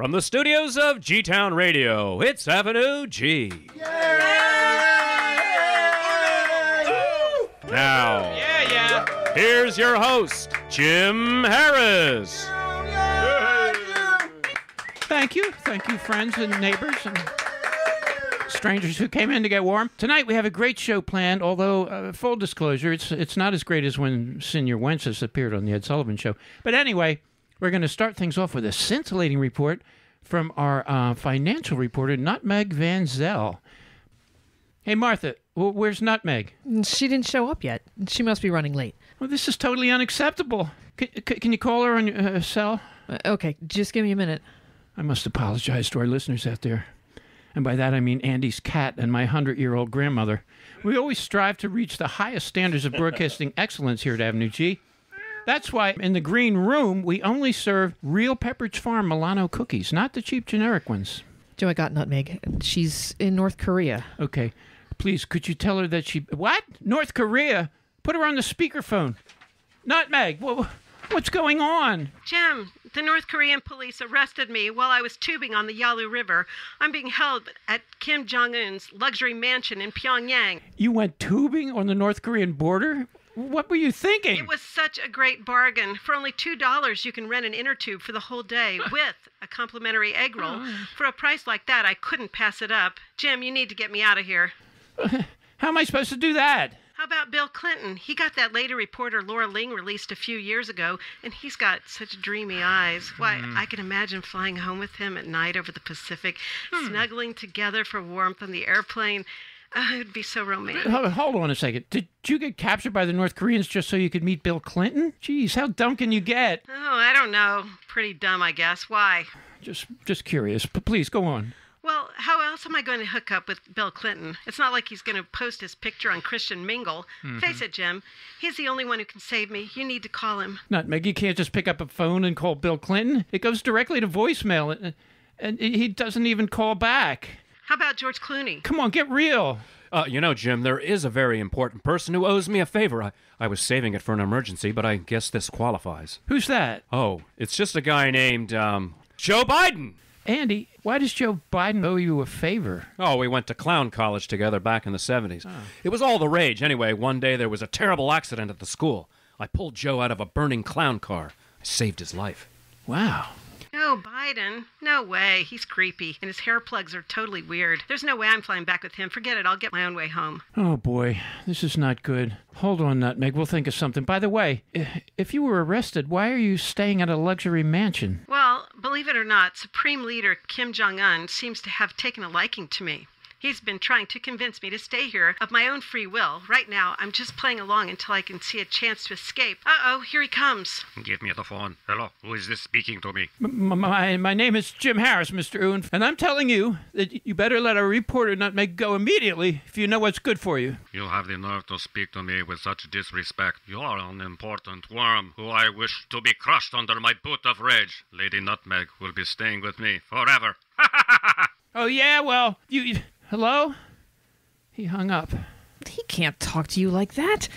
From the studios of G-Town Radio, it's Avenue G. Now, here's your host, Jim Harris. Thank you, friends and neighbors and strangers who came in to get warm. Tonight we have a great show planned, although, full disclosure, it's not as great as when Senior Wences appeared on the Ed Sullivan Show. But anyway, we're going to start things off with a scintillating report from our financial reporter, Nutmeg Van Zell. Hey, Martha, where's Nutmeg? She didn't show up yet. She must be running late. Well, this is totally unacceptable. Can you call her on your cell? Okay, just give me a minute. I must apologize to our listeners out there. And by that I mean Andy's cat and my 100-year-old grandmother. We always strive to reach the highest standards of broadcasting excellence here at Avenue G. That's why in the green room we only serve real Pepperidge Farm Milano cookies, not the cheap generic ones. Joe, I got Nutmeg. She's in North Korea. Okay. Please, could you tell her that she... What? North Korea? Put her on the speakerphone. Nutmeg, what's going on? Jim, the North Korean police arrested me while I was tubing on the Yalu River. I'm being held at Kim Jong-un's luxury mansion in Pyongyang. You went tubing on the North Korean border? What were you thinking? It was such a great bargain. For only $2, you can rent an inner tube for the whole day with a complimentary egg roll. For a price like that, I couldn't pass it up. Jim, you need to get me out of here. How am I supposed to do that? How about Bill Clinton? He got that lady reporter Laura Ling released a few years ago, and he's got such dreamy eyes. Why, I can imagine flying home with him at night over the Pacific, snuggling together for warmth on the airplane. It would be so romantic. Hold on a second. Did you get captured by the North Koreans just so you could meet Bill Clinton? Jeez, how dumb can you get? Oh, I don't know. Pretty dumb, I guess. Why? Just curious. But please, go on. Well, how else am I going to hook up with Bill Clinton? It's not like he's going to post his picture on Christian Mingle. Face it, Jim. He's the only one who can save me. You need to call him. Nutmeg, you can't just pick up a phone and call Bill Clinton. It goes directly to voicemail, and he doesn't even call back. How about George Clooney? Come on, get real. Jim, there is a very important person who owes me a favor. I was saving it for an emergency, but I guess this qualifies. Who's that? Oh, it's just a guy named, Joe Biden. Andy, why does Joe Biden owe you a favor? Oh, we went to clown college together back in the 70s. It was all the rage. Anyway, one day there was a terrible accident at the school. I pulled Joe out of a burning clown car. I saved his life. Wow. No, Biden. No way. He's creepy, and his hair plugs are totally weird. There's no way I'm flying back with him. Forget it. I'll get my own way home. Oh, boy. This is not good. Hold on, Nutmeg. We'll think of something. By the way, if you were arrested, why are you staying at a luxury mansion? Well, believe it or not, Supreme Leader Kim Jong-un seems to have taken a liking to me. He's been trying to convince me to stay here of my own free will. Right now, I'm just playing along until I can see a chance to escape. Uh-oh, here he comes. Give me the phone. Hello, who is this speaking to me? My name is Jim Harris, Mr. Oon, and I'm telling you that you better let our reporter Nutmeg go immediately if you know what's good for you. You have the nerve to speak to me with such disrespect. You are an important worm who I wish to be crushed under my boot of rage. Lady Nutmeg will be staying with me forever. Oh, yeah, well, you... Hello? He hung up. He can't talk to you like that.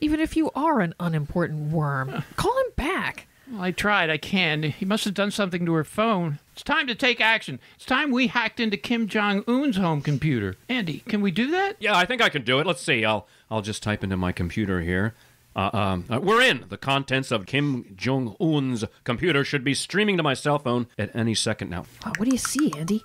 Even if you are an unimportant worm. Call him back. Well, I tried. I can't. He must have done something to her phone. It's time to take action. It's time we hacked into Kim Jong-un's home computer. Andy, can we do that? Yeah, I think I can do it. Let's see. I'll just type into my computer here. We're in. The contents of Kim Jong-un's computer should be streaming to my cell phone at any second now. What do you see, Andy?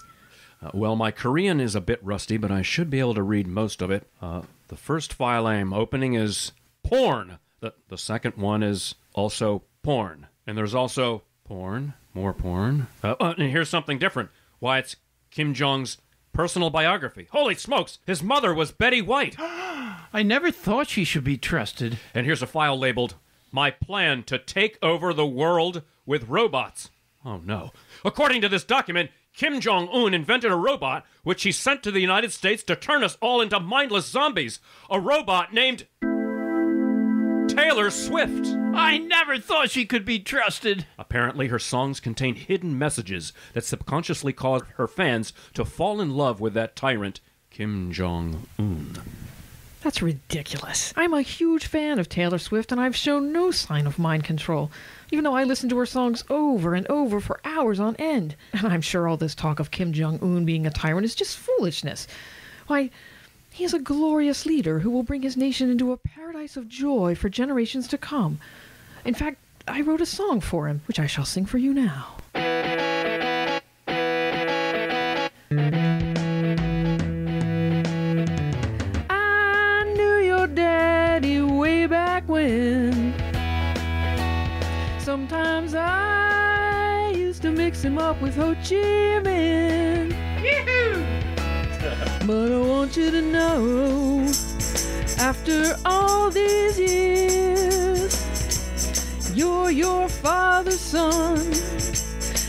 Well, my Korean is a bit rusty, but I should be able to read most of it. The first file I'm opening is porn. The second one is also porn. And there's also porn, more porn. And here's something different. Why, it's Kim Jong's personal biography. Holy smokes, his mother was Betty White. I never thought she should be trusted. And here's a file labeled, My Plan to Take Over the World with Robots. Oh, no. According to this document, Kim Jong-un invented a robot which he sent to the United States to turn us all into mindless zombies. A robot named Taylor Swift. I never thought she could be trusted. Apparently, her songs contain hidden messages that subconsciously cause her fans to fall in love with that tyrant, Kim Jong-un. That's ridiculous. I'm a huge fan of Taylor Swift, and I've shown no sign of mind control, even though I listen to her songs over and over for hours on end. And I'm sure all this talk of Kim Jong-un being a tyrant is just foolishness. Why, he is a glorious leader who will bring his nation into a paradise of joy for generations to come. In fact, I wrote a song for him, which I shall sing for you now. When sometimes I used to mix him up with Ho Chi Minh. But I want you to know, after all these years, you're your father's son,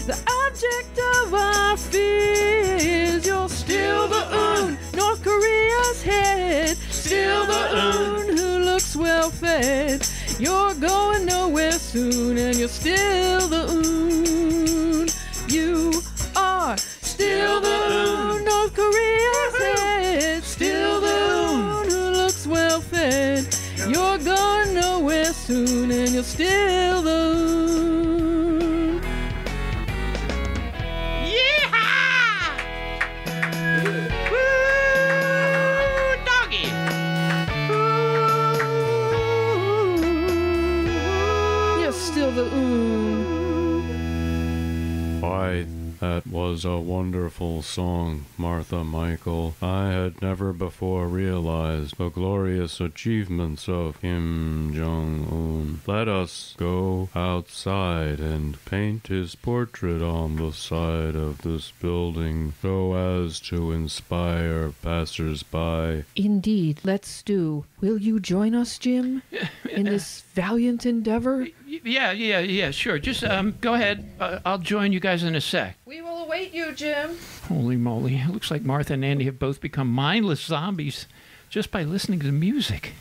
the object of our fears. You're still the Un, North Korea's head, still the Un who looks well fed. You're going nowhere soon, and you're still the Un. You are still the Un, North Korea's head, still the Un who looks well fed. You're going nowhere soon, and you're still the Un. Yeehaw! Woo, doggy! You're still the Un. Why, that was a wonderful song, Martha Michael. I had never before realized the glorious achievements of Kim Jong-un. Let us go outside and paint his portrait on the side of this building so as to inspire passers-by. Indeed, let's do. Will you join us, Jim, in this valiant endeavor? Yeah, sure. Just go ahead. I'll join you guys in a sec. We will await you, Jim. Holy moly. It looks like Martha and Andy have both become mindless zombies just by listening to the music.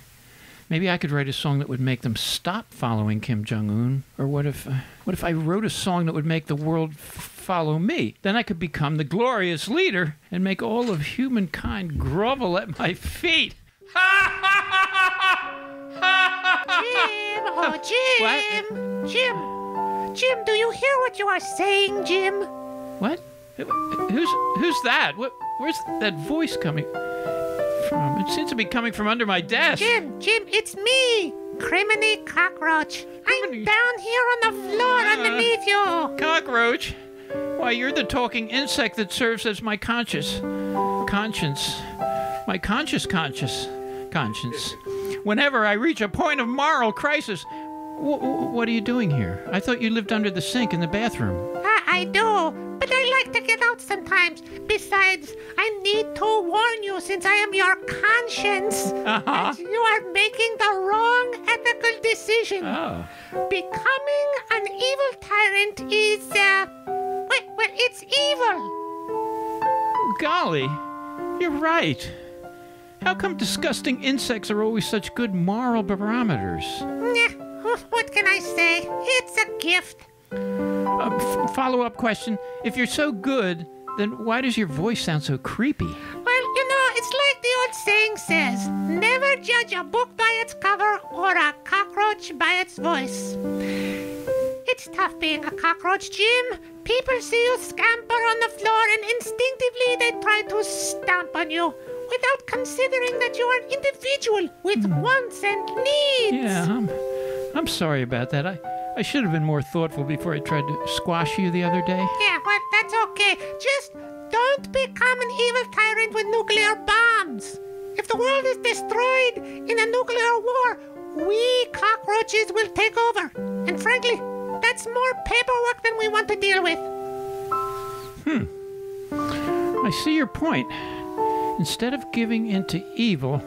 Maybe I could write a song that would make them stop following Kim Jong-un. Or what if I wrote a song that would make the world follow me? Then I could become the glorious leader and make all of humankind grovel at my feet. Jim, oh Jim, What? Jim, do you hear what you are saying, Jim? What? Who's that? Where's that voice coming from? It seems to be coming from under my desk. Jim, it's me, Criminy Cockroach. I'm Criminy- down here on the floor underneath you. Cockroach? Why, you're the talking insect that serves as my conscience. My conscience. Whenever I reach a point of moral crisis, what are you doing here? I thought you lived under the sink in the bathroom. I do, but I like to get out sometimes. Besides, I need to warn you since I am your conscience. That you are making the wrong ethical decision. Oh. Becoming an evil tyrant is, well, it's evil. Golly, you're right. How come disgusting insects are always such good moral barometers? What can I say? It's a gift. Follow-up question. If you're so good, then why does your voice sound so creepy? Well, it's like the old saying says, never judge a book by its cover or a cockroach by its voice. It's tough being a cockroach, Jim. People see you scamper on the floor and instinctively they try to stomp on you without considering that you are an individual with wants and needs. Yeah, I'm sorry about that. I should have been more thoughtful before I tried to squash you the other day. Yeah, well, that's okay. Just don't become an evil tyrant with nuclear bombs. If the world is destroyed in a nuclear war, we cockroaches will take over. And frankly, that's more paperwork than we want to deal with. I see your point. Instead of giving in to evil,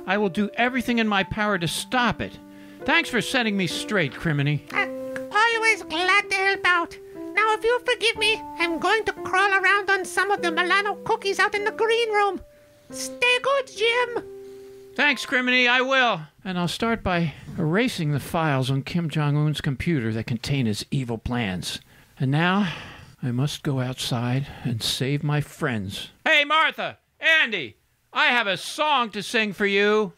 I will do everything in my power to stop it. Thanks for setting me straight, Criminy. Always glad to help out. Now, if you forgive me, I'm going to crawl around on some of the Milano cookies out in the green room. Stay good, Jim. Thanks, Criminy, I will. And I'll start by erasing the files on Kim Jong-un's computer that contain his evil plans. And now, I must go outside and save my friends. Hey, Martha! Andy! I have a song to sing for you.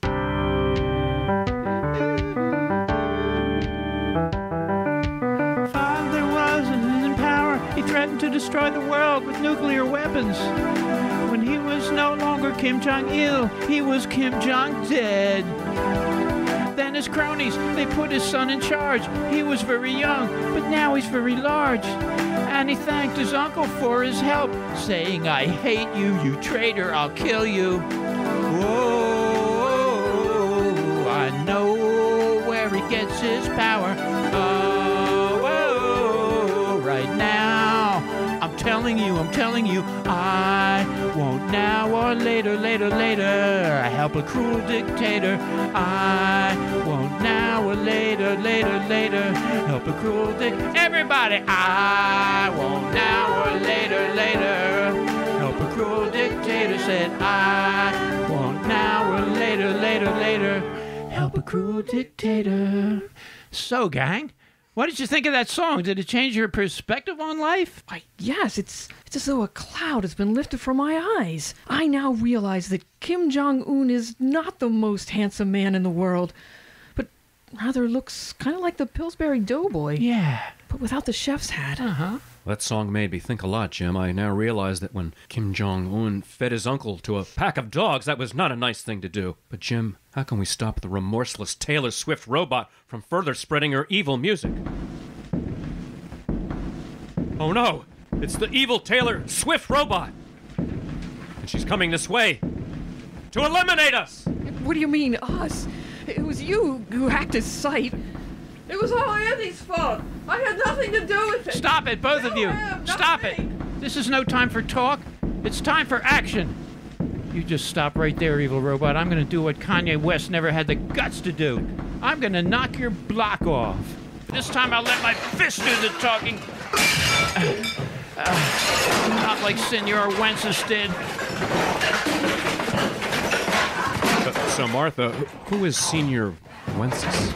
destroy the world with nuclear weapons. When he was no longer Kim Jong-il, he was Kim Jong-dead. Then his cronies, they put his son in charge. He was very young, but now he's very large. And he thanked his uncle for his help, saying, I hate you, you traitor, I'll kill you. Whoa, I know where he gets his power. Oh, right now. I'm telling you, I won't now or later, help a cruel dictator. I won't now or later, help a cruel dictator. Everybody, I won't now or later, help a cruel dictator. Said I won't now or later, help a cruel dictator. So, gang, what did you think of that song? Did it change your perspective on life? Why, yes, it's as though a cloud has been lifted from my eyes. I now realize that Kim Jong-un is not the most handsome man in the world, but rather looks kind of like the Pillsbury Doughboy. Yeah. But without the chef's hat. Uh-huh. That song made me think a lot, Jim. I now realize that when Kim Jong-un fed his uncle to a pack of dogs, that was not a nice thing to do. But, Jim, how can we stop the remorseless Taylor Swift robot from further spreading her evil music? Oh, no! It's the evil Taylor Swift robot! And she's coming this way to eliminate us! What do you mean, us? It was you who hacked his site. It was all Andy's fault. I had nothing to do with it. Stop it, both of you. Stop it. This is no time for talk. It's time for action. You just stop right there, evil robot. I'm going to do what Kanye West never had the guts to do. I'm going to knock your block off. This time I'll let my fist do the talking. Not like Senor Wences did. So, Martha, who is Senior Wences?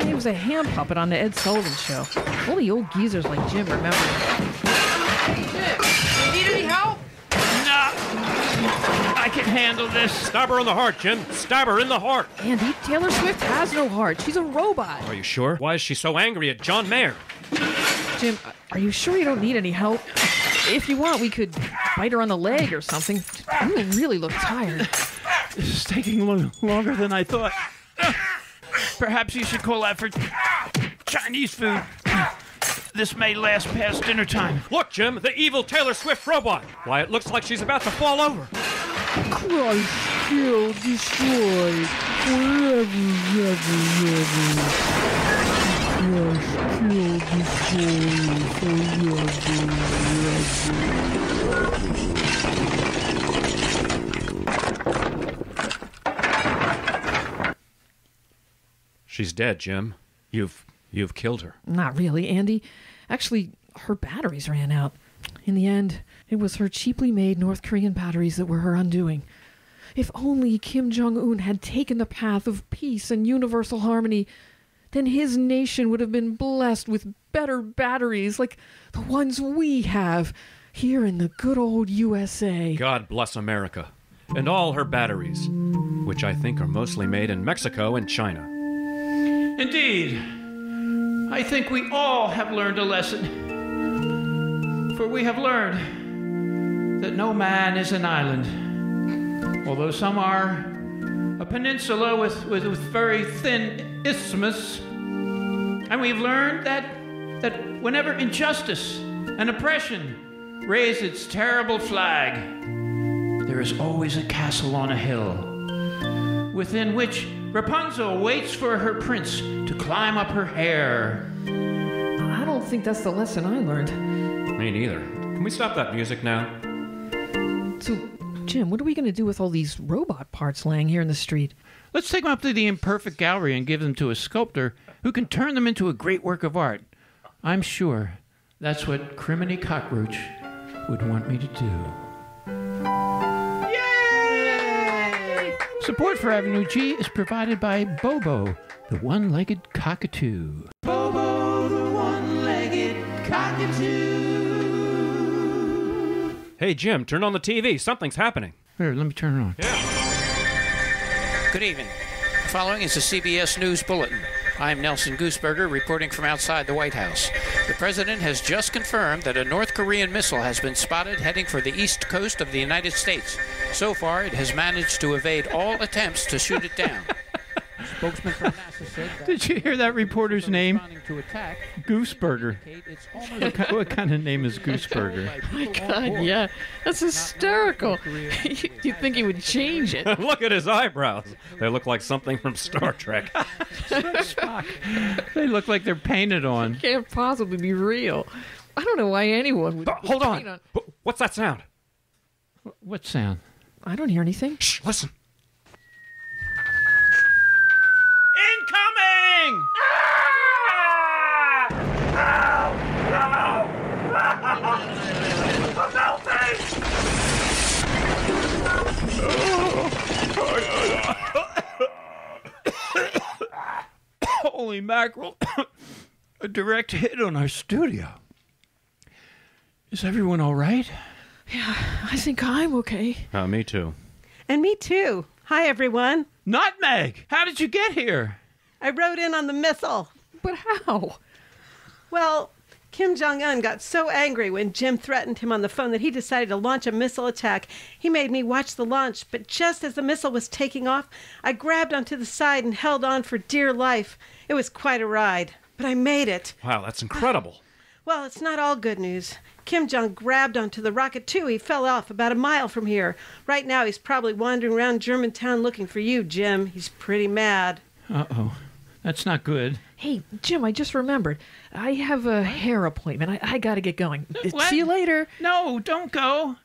He was a hand puppet on the Ed Sullivan Show. Only old geezers like Jim remember him. Jim, you need any help? No. I can handle this. Stab her in the heart, Jim. Stab her in the heart. Andy, Taylor Swift has no heart. She's a robot. Are you sure? Why is she so angry at John Mayer? Jim, are you sure you don't need any help? If you want, we could bite her on the leg or something. You really look tired. This is taking longer than I thought. Perhaps you should call out for Chinese food. This may last past dinner time. Look, Jim, the evil Taylor Swift robot. Why, it looks like she's about to fall over. Christ, kill, destroy, forever, ever, ever. Christ, kill, destroy, forever, ever. She's dead, Jim. You've killed her. Not really, Andy. Actually, her batteries ran out. In the end, it was her cheaply made North Korean batteries that were her undoing. If only Kim Jong-un had taken the path of peace and universal harmony, then his nation would have been blessed with better batteries like the ones we have here in the good old USA. God bless America. And all her batteries, which I think are mostly made in Mexico and China. Indeed. I think we all have learned a lesson. For we have learned that no man is an island. Although some are a peninsula with very thin isthmus. And we've learned that whenever injustice and oppression raise its terrible flag, there is always a castle on a hill within which Rapunzel waits for her prince to climb up her hair. I don't think that's the lesson I learned. Me neither. Can we stop that music now? So, Jim, what are we going to do with all these robot parts laying here in the street? Let's take them up to the Imperfect Gallery and give them to a sculptor who can turn them into a great work of art. I'm sure that's what Criminy Cockroach would want me to do. Yay! Support for Avenue G is provided by Bobo, the one-legged cockatoo. Bobo, the one-legged cockatoo. Hey, Jim, turn on the TV. Something's happening. Here, let me turn it on. Yeah. Good evening. The following is a CBS News Bulletin. I'm Nelson Gooseberger, reporting from outside the White House. The president has just confirmed that a North Korean missile has been spotted heading for the east coast of the United States. So far, it has managed to evade all attempts to shoot it down. Spokesman from NASA said that. Did you hear that reporter's name? To attack, Gooseberger. What kind of name is Gooseberger? My God, yeah. That's hysterical. You'd think he would change it. Look at his eyebrows. They look like something from Star Trek. Spock. They look like they're painted on. Can't possibly be real. I don't know why anyone would. Hold paint on. What's that sound? What sound? I don't hear anything. Shh, listen. Incoming! Holy mackerel. A direct hit on our studio. Is everyone all right? Yeah, I think I'm okay. Me too. And me too. Hi, everyone. Nutmeg! How did you get here? I rode in on the missile. But how? Well, Kim Jong-un got so angry when Jim threatened him on the phone that he decided to launch a missile attack. He made me watch the launch, but just as the missile was taking off, I grabbed onto the side and held on for dear life. It was quite a ride, but I made it. Wow, that's incredible. Well, it's not all good news. Kim Jong grabbed onto the rocket, too. He fell off about a mile from here. Right now, he's probably wandering around Germantown looking for you, Jim. He's pretty mad. Uh-oh. That's not good. Hey, Jim, I just remembered. I have a hair appointment. I got to get going. What? See you later. No, don't go.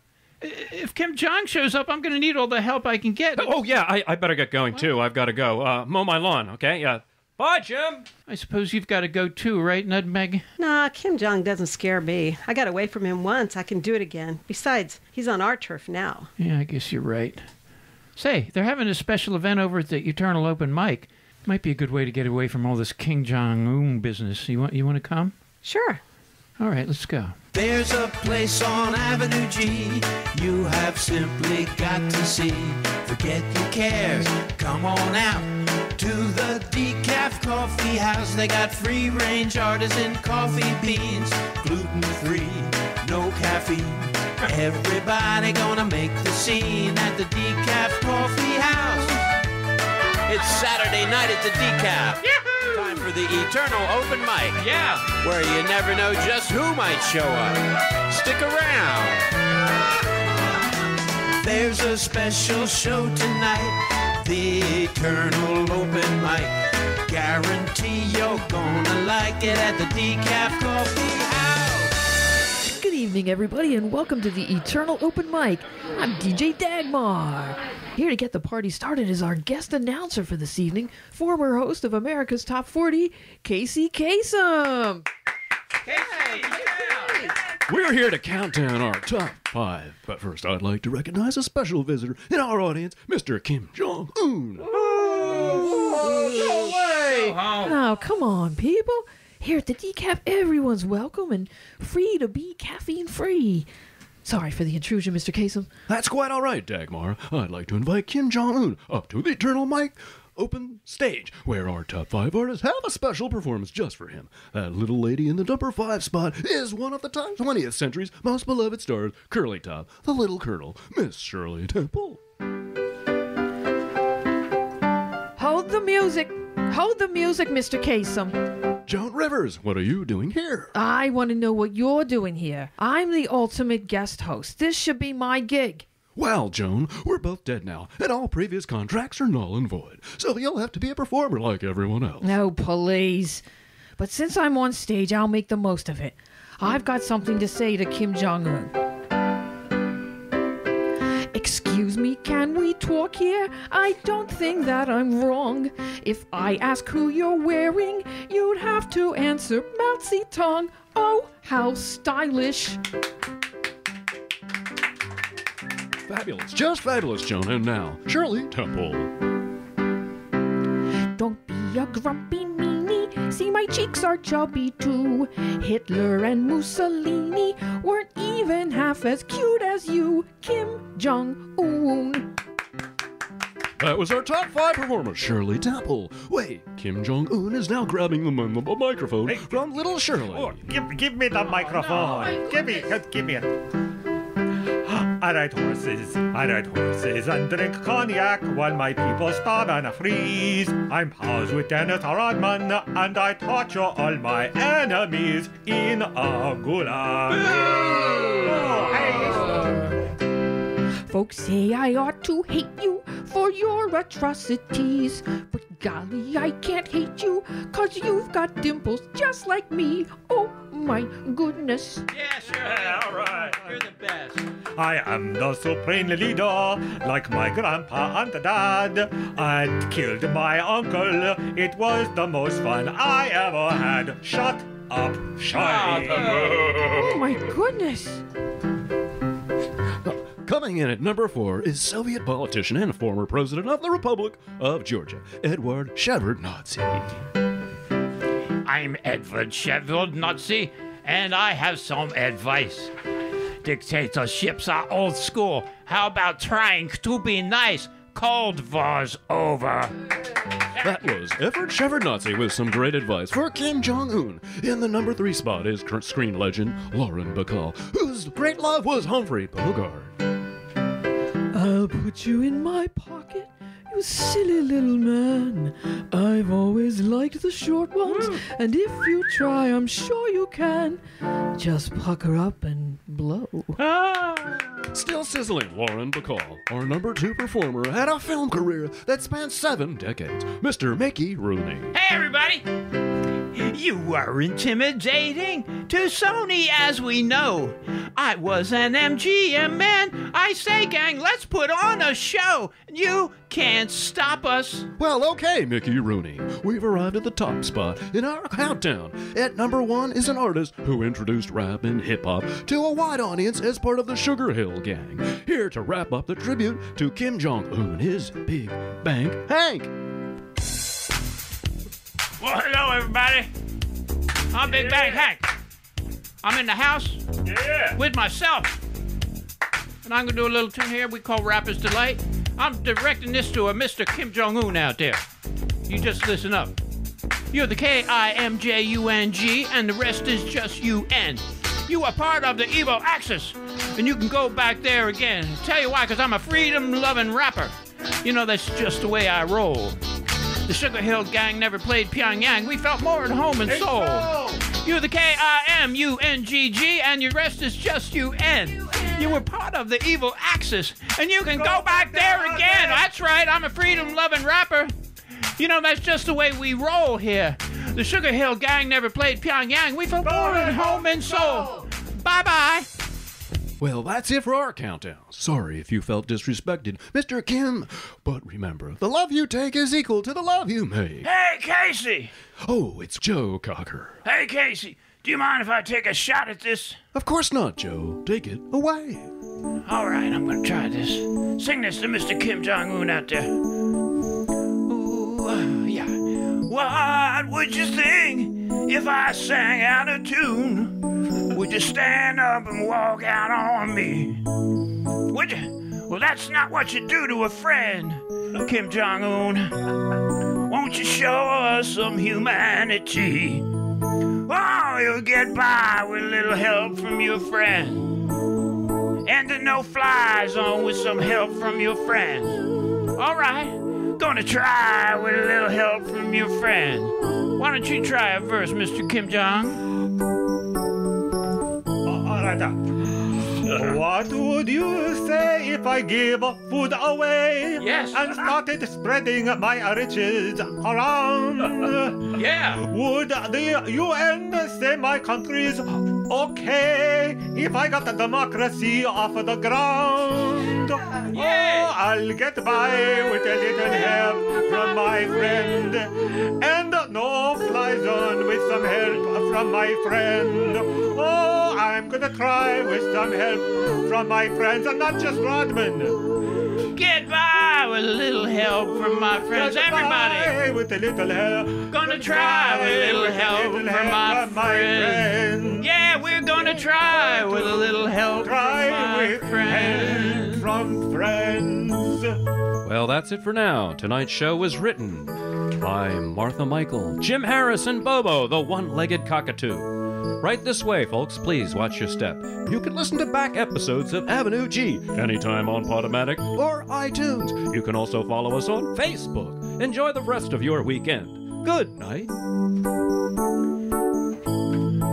If Kim Jong shows up, I'm going to need all the help I can get. Oh, yeah, I better get going, too. I've got to go. Mow my lawn, okay? Bye, Jim. I suppose you've got to go too, right, Nutmeg? Nah, Kim Jong doesn't scare me. I got away from him once. I can do it again. Besides, he's on our turf now. Yeah, I guess you're right. Say, they're having a special event over at the Eternal Open Mic. Might be a good way to get away from all this Kim Jong-un business. You want to come? Sure. All right, let's go. There's a place on Avenue G you have simply got to see. Forget your cares, come on out to the Decaf Coffee House. They got free-range artisan coffee beans, gluten-free, no caffeine. Everybody gonna make the scene at the Decaf Coffee House. It's Saturday night at the Decaf. Yahoo! Time for the Eternal Open Mic. Yeah. Where you never know just who might show up. Stick around. There's a special show tonight, the Eternal Open Mic. Guarantee you're gonna like it at the Decaf Coffee House. Good evening, everybody, and welcome to the Eternal Open Mic. I'm DJ Dagmar. Here to get the party started is our guest announcer for this evening, former host of America's Top 40, Casey Kasem. We're here to count down our top 5. But first, I'd like to recognize a special visitor in our audience, Mr. Kim Jong-un. Now, come on, people. Here at the Decaf, everyone's welcome and free to be caffeine-free. Sorry for the intrusion, Mr. Kasem. That's quite all right, Dagmar. I'd like to invite Kim Jong-un up to the Eternal Mic Open Stage, where our top 5 artists have a special performance just for him. That little lady in the number 5 spot is one of the 20th century's most beloved stars, Curly Top, the Little Colonel, Miss Shirley Temple. Hold the music. Hold the music, Mr. Kasem. Joan Rivers, what are you doing here? I want to know what you're doing here. I'm the ultimate guest host. This should be my gig. Well, Joan, we're both dead now, and all previous contracts are null and void, so you'll have to be a performer like everyone else. No, please. But since I'm on stage, I'll make the most of it. I've got something to say to Kim Jong-un. Excuse me, can we talk here? I don't think that I'm wrong. If I ask who you're wearing, you'd have to answer Mao Zedong. Oh, how stylish. Fabulous, just fabulous, Joan. And now, Shirley Temple. Don't be a grumpy meanie. See, my cheeks are chubby too. Hitler and Mussolini weren't even half as cute as you, Kim Jong-un. That was our top 5 performer, Shirley Temple. Wait, Kim Jong-un is now grabbing the microphone from little Shirley. Oh, give me the microphone. Give me it. I ride horses and drink cognac while my people starve and freeze. I'm pals with Dennis Rodman and I torture all my enemies in a gulag. Folks say I ought to hate you for your atrocities, but golly, I can't hate you, 'cause you've got dimples just like me. Oh my goodness. Yeah, sure. Yeah, all right. You're the best. I am the supreme leader, like my grandpa and dad. I killed my uncle. It was the most fun I ever had. Shut up, Shai. Oh my goodness. Coming in at number 4 is Soviet politician and former president of the Republic of Georgia, Edward Shevardnadze. I'm Edward Shevardnadze, and I have some advice. Dictatorships are old school. How about trying to be nice? Cold War's over. That was Edward Shevardnadze with some great advice for Kim Jong-un. In the number 3 spot is current screen legend Lauren Bacall, whose great love was Humphrey Bogart. I'll put you in my pocket, you silly little man. I've always liked the short ones, and if you try, I'm sure you can. Just pucker up and blow. Still sizzling, Lauren Bacall, our number 2 performer, had a film career that spanned 7 decades, Mr. Mickey Rooney. Hey, everybody! You were intimidating to Sony, as we know. I was an MGM man. I say, gang, let's put on a show. You can't stop us. Well, okay, Mickey Rooney. We've arrived at the top spot in our countdown. At number 1 is an artist who introduced rap and hip-hop to a wide audience as part of the Sugar Hill Gang. Here to wrap up the tribute to Kim Jong-un is Big Bank Hank. Well, hello, everybody. I'm Big Bang Hank. I'm in the house with myself. And I'm going to do a little tune here we call Rapper's Delight. I'm directing this to a Mr. Kim Jong-un out there. You just listen up. You're the Kimjung, and the rest is just UN. You are part of the evil axis, and you can go back there again. Tell you why, because I'm a freedom-loving rapper. You know, that's just the way I roll. The Sugar Hill Gang never played Pyongyang. We felt more at home in Seoul. You're the Kimungg, and your rest is just UN. You were part of the evil axis, and you can go back there again. That's right, I'm a freedom-loving rapper. You know, that's just the way we roll here. The Sugar Hill Gang never played Pyongyang. We felt more at home in Seoul. Bye-bye. Well, that's it for our countdown. Sorry if you felt disrespected, Mr. Kim. But remember, the love you take is equal to the love you make. Hey, Casey. Oh, it's Joe Cocker. Hey, Casey. Do you mind if I take a shot at this? Of course not, Joe. Take it away. All right, I'm going to try this. Sing this to Mr. Kim Jong-un out there. Ooh, yeah. What would you think if I sang out of tune? Would you stand up and walk out on me? Would you? Well, that's not what you do to a friend, Kim Jong-un. Won't you show us some humanity? Oh, you'll get by with a little help from your friend. And the no-fly zone with some help from your friends. All right, gonna try with a little help from your friend. Why don't you try a verse, Mr. Kim Jong? All right. What would you say if I gave food away? Yes. And started spreading my riches around? Yeah. Would the UN say my country's okay if I got the democracy off the ground? Yeah. Oh, I'll get by with a little help from my friend, and no-fly zone with some help from my friend. Oh, I'm gonna try with some help from my friends, and not just Rodman. Get by with a little help from my friends. Get Everybody. by with a little help. Gonna try with a little help from my friends. Yeah, we're gonna try with a little help from Try my with friends. help from friends. Well, that's it for now. Tonight's show was written by Martha Michael, Jim Harris, and Bobo, the one-legged cockatoo. Right this way, folks. Please watch your step. You can listen to back episodes of Avenue G anytime on Podomatic or iTunes. You can also follow us on Facebook. Enjoy the rest of your weekend. Good night.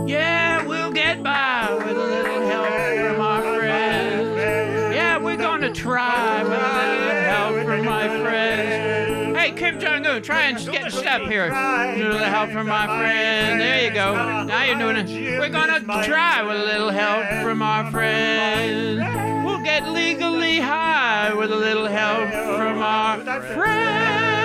Yeah, we'll get by with a little help from our friends. Yeah, we're gonna try with a little help from my friends. Hey, Kim Jong-un, try and get a step here. A little help from my friend. There you go. Now you're doing it. We're gonna try with a little help from our friends. We'll get legally high with a little help from our friends.